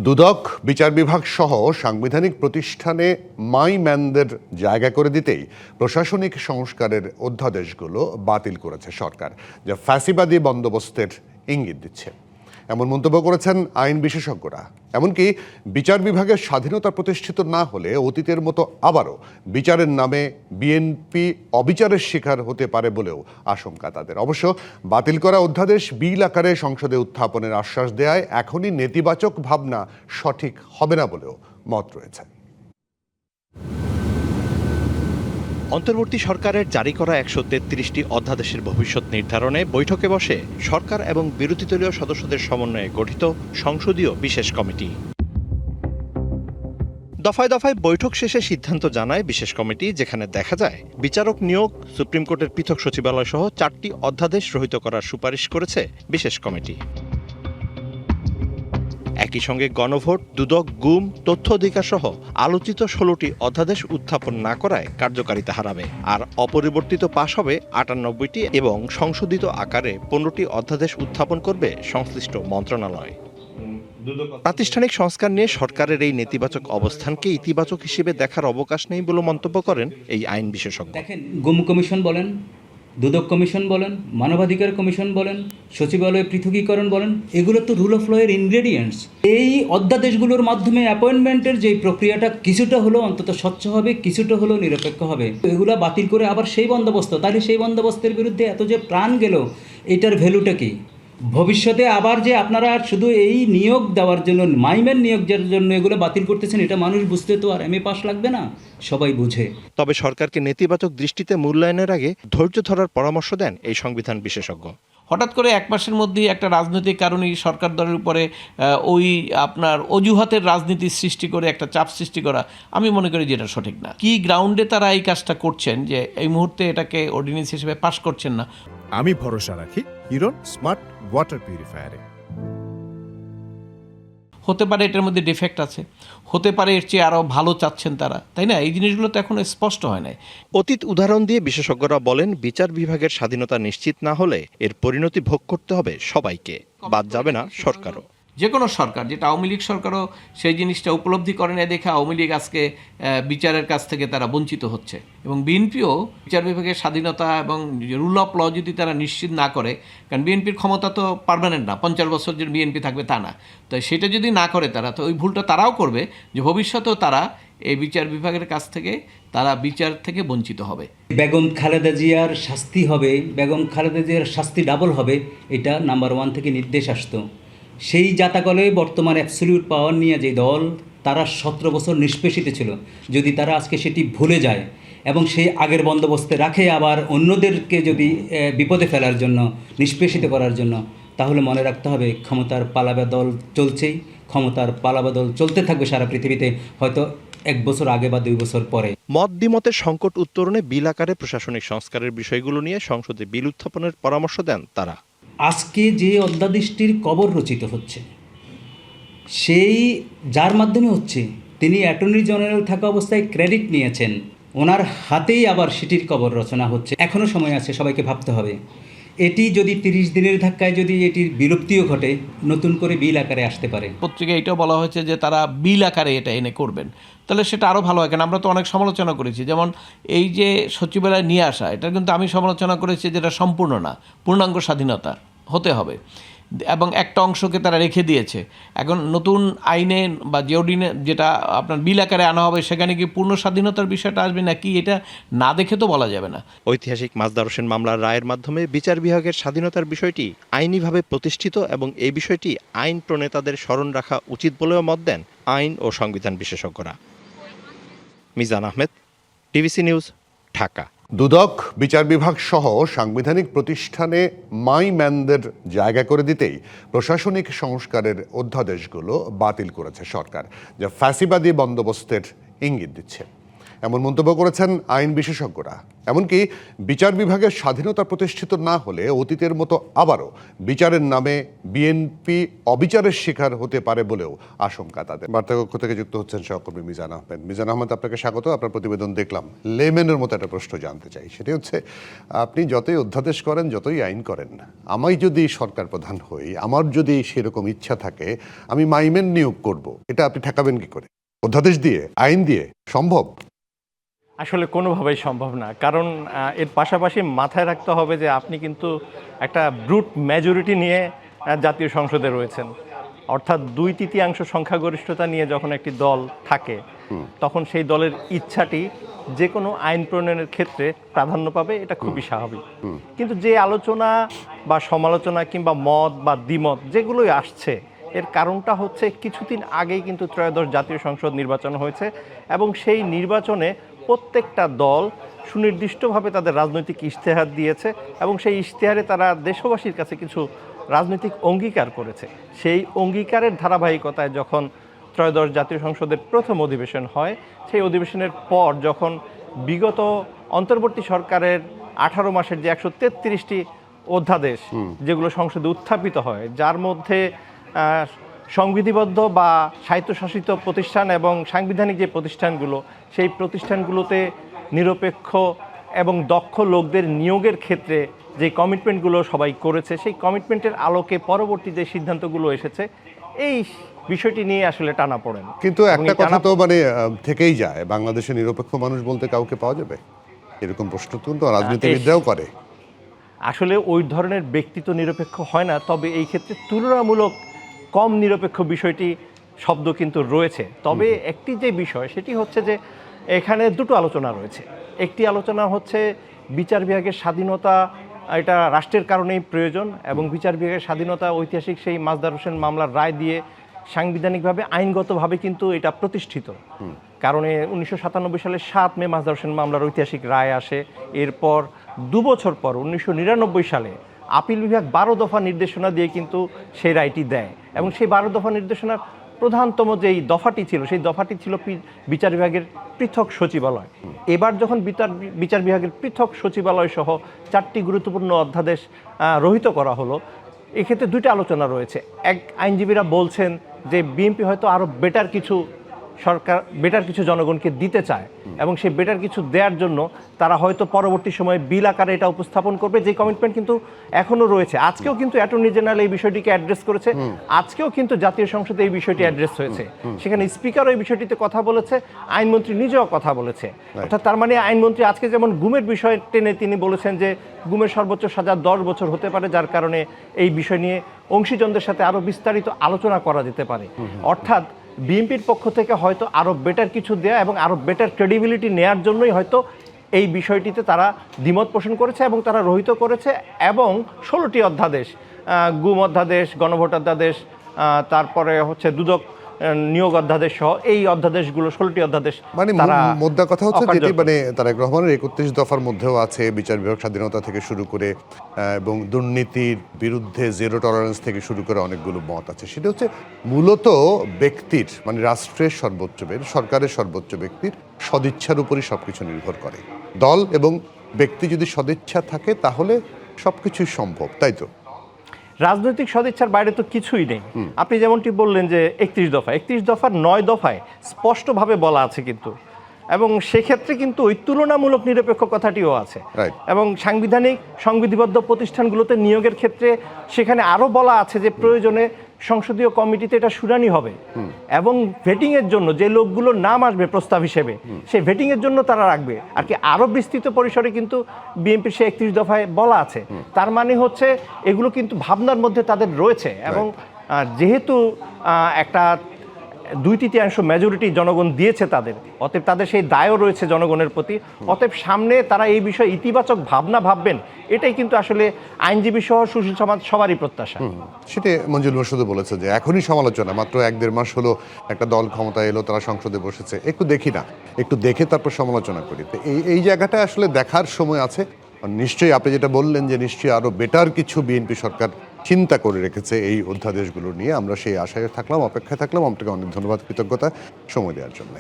দুদক, বিচার বিভাগ সহ সাংবিধানিক প্রতিষ্ঠানে মাই ম্যানদের জায়গা করে দিতেই প্রশাসনিক সংস্কারের অধ্যাদেশগুলো বাতিল করেছে সরকার, যা ফ্যাসিবাদী বন্দোবস্তের ইঙ্গিত দিচ্ছে। এমন মন্তব্য করেছেন আইন বিশেষজ্ঞরা। এমনকি বিচার বিভাগের স্বাধীনতা প্রতিষ্ঠিত না হলে অতীতের মতো আবারও বিচারের নামে বিএনপি অবিচারের শিকার হতে পারে বলেও আশঙ্কা তাদের। অবশ্য বাতিল করা অধ্যাদেশ বিল আকারে সংসদে উত্থাপনের আশ্বাস দেয়ায় এখনই নেতিবাচক ভাবনা সঠিক হবে না বলেও মত রয়েছে। অন্তর্বর্তী সরকারের জারি করা ১৩৩টি অধ্যাদেশের ভবিষ্যৎ নির্ধারণে বৈঠকে বসে সরকার এবং বিরোধী দলীয় সদস্যদের সমন্বয়ে গঠিত সংসদীয় বিশেষ কমিটি। দফায় দফায় বৈঠক শেষে সিদ্ধান্ত জানায় বিশেষ কমিটি, যেখানে দেখা যায় বিচারক নিয়োগ, সুপ্রিম কোর্টের পৃথক সচিবালয় সহ ৪টি অধ্যাদেশ রহিত করার সুপারিশ করেছে বিশেষ কমিটি। একই সঙ্গে গণভোট, দুদক, গুম, তথ্য অধিকার সহ আলোচিত ১৬টি অধ্যাদেশ উত্থাপন না করায় কার্যকারিতা হারাবে। আর অপরিবর্তিত পাশ হবে ৯৮টি এবং সংশোধিত আকারে ১৫টি অধ্যাদেশ উত্থাপন করবে সংশ্লিষ্ট মন্ত্রণালয়। প্রাতিষ্ঠানিক সংস্কার নিয়ে সরকারের এই নেতিবাচক অবস্থানকে ইতিবাচক হিসেবে দেখার অবকাশ নেই বলে মন্তব্য করেন এই আইন বিশেষজ্ঞ। দেখেন, গুম কমিশন বলেন, দুদক কমিশন বলেন, মানবাধিকার কমিশন বলেন, সচিবালয় পৃথকীকরণ বলেন, এগুলো তো রুল অফ ল এর ইনগ্রেডিয়েন্টস। এই অধ্যাদেশগুলোর মাধ্যমে অ্যাপয়েন্টমেন্টের যে প্রক্রিয়াটা কিছুটা হলো অন্তত স্বচ্ছ হবে, কিছুটা হলো নিরপেক্ষ হবে। এগুলা বাতিল করে আবার সেই বন্দোবস্ত, তাহলে সেই বন্দোবস্তের বিরুদ্ধে এত যে প্রাণ গেল, এটার ভ্যালুটা কি? ভবিষ্যতে আবার যে আপনারা শুধু এই নিয়োগ দেওয়ার জন্য, মাইম্যান নিয়োগের জন্য এগুলো বাতিল করতেছেন, এটা মানুষ বুঝতে তো আর এমএ পাস লাগবে না, সবাই বুঝে। তবে সরকারকে নেতিবাচক দৃষ্টিতে মূল্যায়নের আগে ধৈর্য ধরার পরামর্শ দেন এই সংবিধান বিশেষজ্ঞ। হঠাৎ করে এক মাসের মধ্যেই একটা রাজনৈতিক কারণেই সরকার দলের উপরে ওই আপনার অজুহাতের রাজনীতি সৃষ্টি করে একটা চাপ সৃষ্টি করা, আমি মনে করি যে এটা সঠিক না। কি গ্রাউন্ডে তারা এই কাজটা করছেন যে এই মুহূর্তে এটাকে অর্ডিন্যান্স হিসেবে পাশ করছেন না? আমি ভরসা রাখি হিরন স্মার্ট ওয়াটার পিউরিফায়ারে। হতে পারে এটার মধ্যে ডিফেক্ট আছে, হতে পারে এর চেয়ে আরও ভালো চাচ্ছেন তারা, তাই না? এই জিনিসগুলো তো এখন স্পষ্ট হয় নাই। অতীত উদাহরণ দিয়ে বিশেষজ্ঞরা বলেন, বিচার বিভাগের স্বাধীনতা নিশ্চিত না হলে এর পরিণতি ভোগ করতে হবে সবাইকে, বাদ যাবে না সরকারও। যে কোনো সরকার, যেটা আওয়ামী লীগ সরকারও সেই জিনিসটা উপলব্ধি করে না দেখে আওয়ামী লীগ আজকে বিচারের কাছ থেকে তারা বঞ্চিত হচ্ছে। এবং বিএনপিও বিচার বিভাগের স্বাধীনতা এবং রুল অফ ল যদি তারা নিশ্চিত না করে, কারণ বিএনপির ক্ষমতা তো পার্মানেন্ট না, ৫০ বছর যে বিএনপি থাকবে তা না, তো সেটা যদি না করে তারা, তো ওই ভুলটা তারাও করবে যে ভবিষ্যতেও তারা এই বিচার বিভাগের কাছ থেকে তারা বিচার থেকে বঞ্চিত হবে। বেগম খালেদা জিয়ার শাস্তি হবে, বেগম খালেদা জিয়ার শাস্তি ডাবল হবে, এটা নাম্বার 1 থেকে নির্দেশ আসতো। সেই জাতাকলে বর্তমান অ্যাবসলিউট পাওয়ার নিয়ে যে দল, তারা ১৭ বছর নিষ্পেষিত ছিল। যদি তারা আজকে সেটি ভুলে যায় এবং সেই আগের বন্দোবস্তে রাখে আবার অন্যদেরকে যদি বিপদে ফেলার জন্য, নিষ্পেষিত করার জন্য, তাহলে মনে রাখতে হবে ক্ষমতার পালাবদল চলছেই, ক্ষমতার পালাবদল চলতে থাকবে সারা পৃথিবীতে, হয়তো ১ বছর আগে বা ২ বছর পরে। মত দ্বিমতের সংকট উত্তরণে বিল আকারে প্রশাসনিক সংস্কারের বিষয়গুলো নিয়ে সংসদে বিল উত্থাপনের পরামর্শ দেন তারা। আজকে যে অধ্যাদেশটির কবর রচিত হচ্ছে, সেই যার মাধ্যমে হচ্ছে, তিনি অ্যাটর্নি জেনারেল থাকা অবস্থায় ক্রেডিট নিয়েছেন, ওনার হাতেই আবার সেটির কবর রচনা হচ্ছে। এখনও সময় আছে, সবাইকে ভাবতে হবে। এটি যদি ৩০ দিনের ধাক্কায় যদি এটির বিলুপ্তিও ঘটে, নতুন করে বিল আকারে আসতে পারে। পত্রিকায় এটাও বলা হয়েছে যে তারা বিল আকারে এটা এনে করবেন, তাহলে সেটা আরও ভালো হয়। কারণ আমরা তো অনেক সমালোচনা করেছি, যেমন এই যে সচিবালয় নিয়ে আসা, এটা কিন্তু আমি সমালোচনা করেছি যেটা সম্পূর্ণ না, পূর্ণাঙ্গ স্বাধীনতা হতে হবে এবং একটা অংশকে তারা রেখে দিয়েছে। এখন নতুন আইনে বা জিওডিনে যেটা আপনার বিল আকারে আনা হবে, সেখানে কি পূর্ণ স্বাধীনতার বিষয়টা আসবে নাকি, এটা না দেখে তো বলা যাবে না। ঐতিহাসিক মাজদার হোসেন মামলার রায়ের মাধ্যমে বিচার বিভাগের স্বাধীনতার বিষয়টি আইনিভাবে প্রতিষ্ঠিত এবং এই বিষয়টি আইন প্রণেতাদের স্মরণ রাখা উচিত বলেও মত দেন আইন ও সংবিধান বিশেষজ্ঞরা। Mizan Ahmed, TVC news, Dhaka. দুদক, বিচার বিভাগ সহ সাংবিধানিক প্রতিষ্ঠানে মাই ম্যানদের জায়গা করে দিতেই প্রশাসনিক সংস্কারের অধ্যাদেশগুলো বাতিল করেছে সরকার, যা ফ্যাসিবাদী বন্দোবস্তের ইঙ্গিত দিচ্ছে। এমন মন্তব্য করেছেন আইন বিশেষজ্ঞরা। এমনকি বিচার বিভাগের স্বাধীনতা প্রতিষ্ঠিত না হলে অতীতের মতো আবারও বিচারের নামে বিএনপি অবিচারের শিকার হতে পারে বলেও আশঙ্কা তাদের। বার্তাকক্ষ থেকে যুক্ত হচ্ছেন সহকর্মী মিজান আহমেদ। মিজান আহমেদ, আপনাকে স্বাগত। আপনার প্রতিবেদন দেখলাম। লেম্যানের মতো একটা প্রশ্ন জানতে চাই, সেটি হচ্ছে আপনি যতই অধ্যাদেশ করেন, যতই আইন করেন, আমি যদি সরকার প্রধান হই, আমার যদি সেরকম ইচ্ছা থাকে, আমি মাইম্যান নিয়োগ করব, এটা আপনি ঠেকাবেন কি করে? অধ্যাদেশ দিয়ে, আইন দিয়ে সম্ভব? আসলে কোনোভাবেই সম্ভব না, কারণ এর পাশাপাশি মাথায় রাখতে হবে যে আপনি কিন্তু একটা ব্রুট মেজরিটি নিয়ে জাতীয় সংসদে রয়েছেন, অর্থাৎ 2/3 সংখ্যাগরিষ্ঠতা নিয়ে যখন একটি দল থাকে তখন সেই দলের ইচ্ছাটি যে কোনো আইন প্রণয়নের ক্ষেত্রে প্রাধান্য পাবে, এটা খুবই স্বাভাবিক। কিন্তু যে আলোচনা বা সমালোচনা কিংবা মত বা দ্বিমত যেগুলোই আসছে, এর কারণটা হচ্ছে কিছুদিন আগেই কিন্তু ত্রয়োদশ জাতীয় সংসদ নির্বাচন হয়েছে এবং সেই নির্বাচনে প্রত্যেকটা দল সুনির্দিষ্টভাবে তাদের রাজনৈতিক ইশতেহার দিয়েছে এবং সেই ইশতেহারে তারা দেশবাসীর কাছে কিছু রাজনৈতিক অঙ্গীকার করেছে। সেই অঙ্গীকারের ধারাবাহিকতায় যখন ত্রয়োদশ জাতীয় সংসদের প্রথম অধিবেশন হয়, সেই অধিবেশনের পর যখন বিগত অন্তর্বর্তী সরকারের 18 মাসের যে 133টি অধ্যাদেশ যেগুলো সংসদে উত্থাপিত হয়, যার মধ্যে সংবিধিবদ্ধ বা স্বায়ত্তশাসিত প্রতিষ্ঠান এবং সাংবিধানিক যে প্রতিষ্ঠানগুলো, সেই প্রতিষ্ঠানগুলোতে নিরপেক্ষ এবং দক্ষ লোকদের নিয়োগের ক্ষেত্রে যে কমিটমেন্টগুলো সবাই করেছে, সেই কমিটমেন্টের আলোকে পরবর্তী যে সিদ্ধান্তগুলো এসেছে, এই বিষয়টি নিয়ে আসলে টানাপোড়েন। কিন্তু একটা কথা তো থেকেই যায়, বাংলাদেশে নিরপেক্ষ মানুষ বলতে কাউকে পাওয়া যাবে? এরকম প্রশ্ন তো রাজনীতিবিদরাও করে। আসলে ওই ধরনের ব্যক্তি তো নিরপেক্ষ হয় না, তবে এই ক্ষেত্রে তুলনামূলক কম নিরপেক্ষ বিষয়টি শব্দ কিন্তু রয়েছে। তবে একটি যে বিষয়, সেটি হচ্ছে যে এখানে দুটো আলোচনা রয়েছে। একটি আলোচনা হচ্ছে বিচার বিভাগের স্বাধীনতা, এটা রাষ্ট্রের কারণেই প্রয়োজন এবং বিচার বিভাগের স্বাধীনতা ঐতিহাসিক সেই মাজদার হোসেন মামলার রায় দিয়ে সাংবিধানিকভাবে আইনগতভাবে কিন্তু এটা প্রতিষ্ঠিত। কারণে 1997 সালের 7 মে মাজদার হোসেন মামলার ঐতিহাসিক রায় আসে। এরপর 2 বছর পর 1999 সালে আপিল বিভাগ 12 দফা নির্দেশনা দিয়ে কিন্তু সেই রায়টি দেয় এবং সেই 12 দফা নির্দেশনার প্রধানতম যেই দফাটি ছিল, সেই দফাটি ছিল বিচার বিভাগের পৃথক সচিবালয়। এবার যখন বিচার বিভাগের পৃথক সচিবালয় সহ 4টি গুরুত্বপূর্ণ অধ্যাদেশ রহিত করা হলো, এক্ষেত্রে দুইটা আলোচনা রয়েছে। এক, আইনজীবীরা বলছেন যে বিএনপি হয়তো আরও বেটার কিছু জনগণকে দিতে চায় এবং সেই বেটার কিছু দেওয়ার জন্য তারা হয়তো পরবর্তী সময়ে বিল আকারে এটা উপস্থাপন করবে, যে কমিটমেন্ট কিন্তু এখনও রয়েছে। আজকেও কিন্তু অ্যাটর্নি জেনারেল এই বিষয়টিকে অ্যাড্রেস করেছে, আজকেও কিন্তু জাতীয় সংসদে এই বিষয়টি অ্যাড্রেস হয়েছে, সেখানে স্পিকারও এই বিষয়টিতে কথা বলেছে, আইনমন্ত্রী নিজেও কথা বলেছে। অর্থাৎ তার মানে আইনমন্ত্রী আজকে যেমন গুমের বিষয় টেনে তিনি বলেছেন যে গুমের সর্বোচ্চ সাজা 10 বছর হতে পারে, যার কারণে এই বিষয় নিয়ে অংশীজনদের সাথে আরও বিস্তারিত আলোচনা করা যেতে পারে। অর্থাৎ বিএনপির পক্ষ থেকে হয়তো আরও বেটার কিছু দেয়া এবং আরও বেটার ক্রেডিবিলিটি নেয়ার জন্যই হয়তো এই বিষয়টিতে তারা দ্বিমত পোষণ করেছে এবং তারা রহিত করেছে। এবং 16টি অধ্যাদেশ, গুম অধ্যাদেশ, গণভোট অধ্যাদেশ, তারপরে হচ্ছে দুদক নিয়োগ অধ্যাদেশ সহ এই অধ্যাদেশগুলো 16টি অধ্যাদেশ, মোদ্দা কথা হচ্ছে যেটি তারেক রহমানের 31 দফার মধ্যেও আছে বিচার বিভাগ স্বাধীনতা থেকে শুরু করে এবং দুর্নীতির বিরুদ্ধে জিরো টলারেন্স থেকে শুরু করে অনেকগুলো মত আছে। সেটা হচ্ছে মূলত ব্যক্তির, রাষ্ট্রের সর্বোচ্চ সরকারের সর্বোচ্চ ব্যক্তির সদিচ্ছার উপরই সবকিছু নির্ভর করে। দল এবং ব্যক্তি যদি সদিচ্ছা থাকে তাহলে সবকিছুই সম্ভব, তাই তো? রাজনৈতিক সদিচ্ছার বাইরে তো কিছুই নেই। আপনি যেমনটি বললেন যে 31 দফার 9 দফায় স্পষ্টভাবে বলা আছে কিন্তু, এবং সেক্ষেত্রে কিন্তু ওই তুলনামূলক নিরপেক্ষ কথাটিও আছে। এবং সংবিধিবদ্ধ প্রতিষ্ঠানগুলোতে নিয়োগের ক্ষেত্রে সেখানে আরও বলা আছে যে প্রয়োজনে সংসদীয় কমিটিতে এটা শুনানি হবে এবং ভেটিংয়ের জন্য যে লোকগুলোর নাম আসবে প্রস্তাব হিসেবে, সেই ভেটিংয়ের জন্য তারা রাখবে আর কি। আরও বিস্তৃত পরিসরে কিন্তু বিএনপির সে 31 দফায় বলা আছে। তার মানে হচ্ছে এগুলো কিন্তু ভাবনার মধ্যে তাদের রয়েছে এবং যেহেতু একটা 2/3 মেজরিটি জনগণ দিয়েছে তাদের, অতএব তাদের সেই দায়ও রয়েছে জনগণের প্রতি। অতএব সামনে তারা এই বিষয়ে ইতিবাচক ভাবনা ভাববেন, এটাই কিন্তু আসলে আইনজীবী সহ সুশীল সমাজ সবারই প্রত্যাশা। সেটা মঞ্জুল মোর্শেদ বলেছে যে এখনই সমালোচনা, মাত্র 1-1.5 মাস হলো একটা দল ক্ষমতায় এলো, তারা সংসদে বসেছে, একটু দেখি না, একটু দেখে তারপর সমালোচনা করি। এই জায়গাটা আসলে দেখার সময় আছে। নিশ্চয়ই আপনি যেটা বললেন যে নিশ্চয়ই আরও বেটার কিছু বিএনপি সরকার চিন্তা করে রেখেছে এই অধ্যাদেশগুলো নিয়ে। আমরা সেই আশায় থাকলাম, অপেক্ষায় থাকলাম। আপনাকে অনেক ধন্যবাদ, কৃতজ্ঞতা সময় দেওয়ার জন্য।